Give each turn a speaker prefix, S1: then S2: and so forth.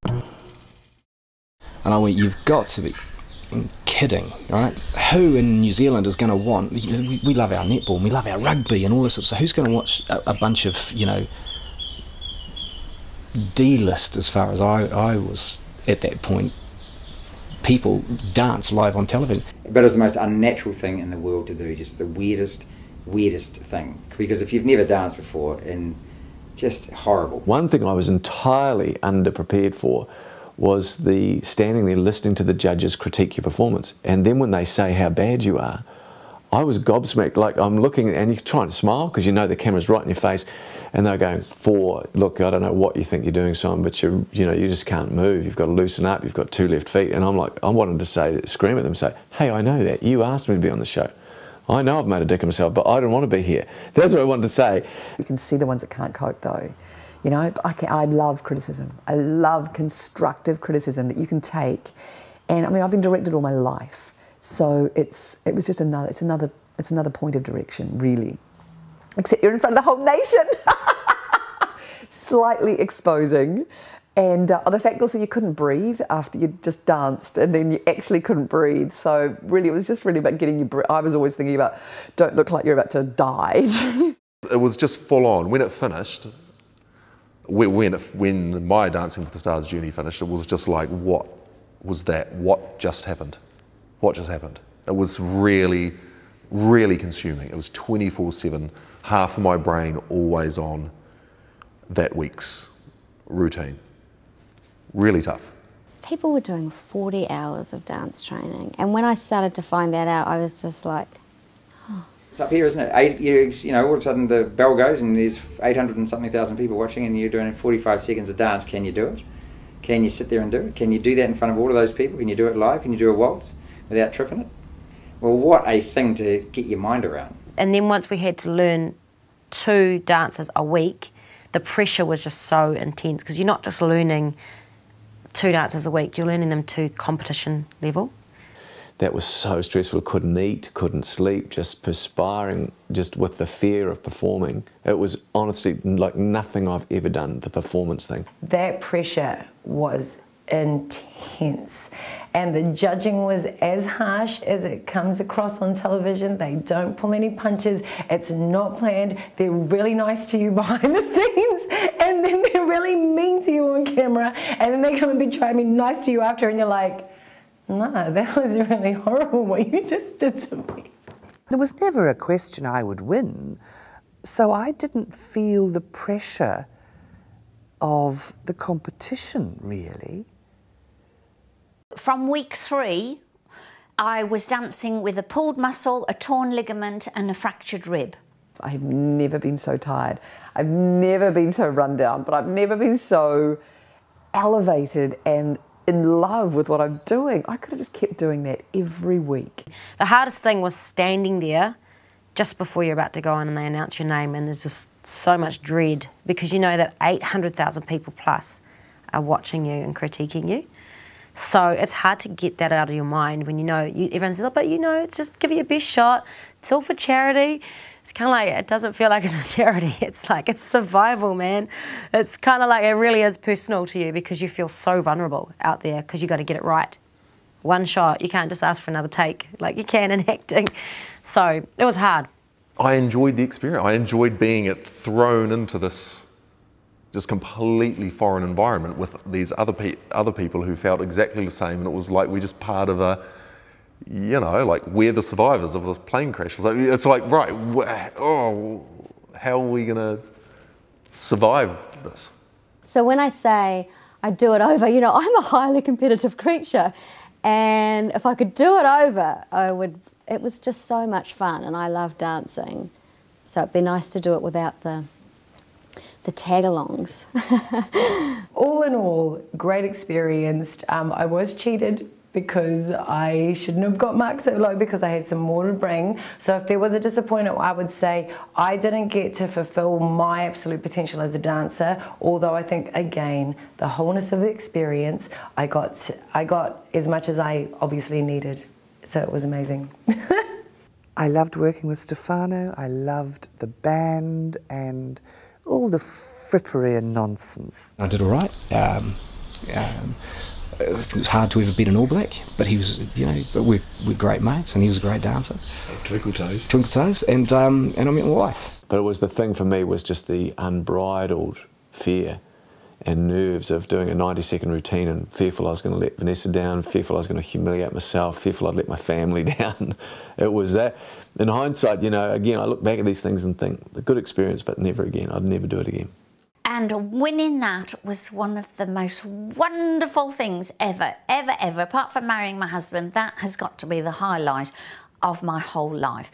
S1: And I went, you've got to be kidding, right? Who in New Zealand is going to want, we love our netball, we love our rugby and all this sort of stuff, who's going to watch a bunch of, you know, D-list, as far as I was at that point, people dance live on television.
S2: But it was the most unnatural thing in the world to do, just the weirdest thing. Because if you've never danced before, and just horrible.
S3: One thing I was entirely underprepared for was the standing there listening to the judges critique your performance, and then when they say how bad you are, I was gobsmacked. Like, I'm looking and you're trying to smile because you know the camera's right in your face, and they're going, look, I don't know what you think you're doing, Simon, but you know, you just can't move. You've got to loosen up. You've got 2 left feet. And I'm like, I wanted to scream at them, say, hey, I know that. You asked me to be on the show. I know I've made a dick of myself, but I don't want to be here. That's what I wanted to say.
S4: You can see the ones that can't cope, though. You know, I love criticism. I love constructive criticism that you can take. And I mean, I've been directed all my life, so it was just another point of direction, really. Except you're in front of the whole nation, slightly exposing. And the fact also you couldn't breathe after you just danced, and then you actually couldn't breathe. So really, it was just really about getting you. I was always thinking about, don't look like you're about to die.
S5: It was just full on. When it finished, when my Dancing with the Stars journey finished, it was just like, what was that? What just happened? What just happened? It was really, really consuming. It was 24/7, half of my brain always on that week's routine. Really tough.
S6: People were doing 40 hours of dance training, and when I started to find that out, I was just like, oh.
S2: It's up here, isn't it? You know, all of a sudden the bell goes and there's 800 and something thousand people watching, and you're doing 45 seconds of dance. Can you do it? Can you sit there and do it? Can you do that in front of all of those people? Can you do it live? Can you do a waltz without tripping it? Well, what a thing to get your mind around.
S7: And then once we had to learn 2 dances a week, the pressure was just so intense, because you're not just learning 2 dances a week, you're learning them to competition level.
S3: That was so stressful. Couldn't eat, couldn't sleep, just perspiring, just with the fear of performing. It was honestly like nothing I've ever done, the performance thing.
S8: That pressure was intense, and the judging was as harsh as it comes across on television. They don't pull any punches. It's not planned. They're really nice to you behind the scenes, and then they're really mean to you on camera, and then they come and try to be nice to you after, and you're like, no, that was really horrible what you just did to me.
S9: There was never a question I would win, so I didn't feel the pressure of the competition, really.
S10: From week 3, I was dancing with a pulled muscle, a torn ligament and a fractured rib.
S4: I've never been so tired. I've never been so run down, but I've never been so elevated and in love with what I'm doing. I could have just kept doing that every week.
S7: The hardest thing was standing there just before you're about to go on and they announce your name, and there's just so much dread, because you know that 800,000 people plus are watching you and critiquing you. So it's hard to get that out of your mind when you know, everyone says, oh, but you know, it's just give it your best shot. It's all for charity. It's kind of like, it doesn't feel like it's a charity. It's like, it's survival, man. It's kind of like, it really is personal to you, because you feel so vulnerable out there, because you got to get it right. One shot, you can't just ask for another take like you can in acting. So it was hard.
S5: I enjoyed the experience. I enjoyed being thrown into this just completely foreign environment with these other people who felt exactly the same, and it was like we're just part of a, you know, like we're the survivors of this plane crash. It's like, right, oh, how are we gonna survive this?
S6: So when I say I do it over, you know, I'm a highly competitive creature, and if I could do it over, I would. It was just so much fun, and I love dancing. So it'd be nice to do it without the tag-alongs.
S8: All in all, great experience. I was cheated because I shouldn't have got marked so low, because I had some more to bring. So if there was a disappointment, I would say I didn't get to fulfill my absolute potential as a dancer, although I think, again, the wholeness of the experience, I got as much as I obviously needed. So it was amazing.
S9: I loved working with Stefano. I loved the band and all the frippery and nonsense.
S1: I did all right. It was hard to ever beat an All Black, but he was, you know, but we're great mates, and he was a great dancer.
S11: Twinkle toes.
S1: Twinkle toes, and I met my wife.
S3: But it was, the thing for me was just the unbridled fear and nerves of doing a 90-second routine, and fearful I was going to let Vanessa down, fearful I was going to humiliate myself, fearful I'd let my family down. It was that. In hindsight, you know, again, I look back at these things and think, a good experience, but never again. I'd never do it again.
S10: And winning that was one of the most wonderful things ever, ever, ever. Apart from marrying my husband, that has got to be the highlight of my whole life.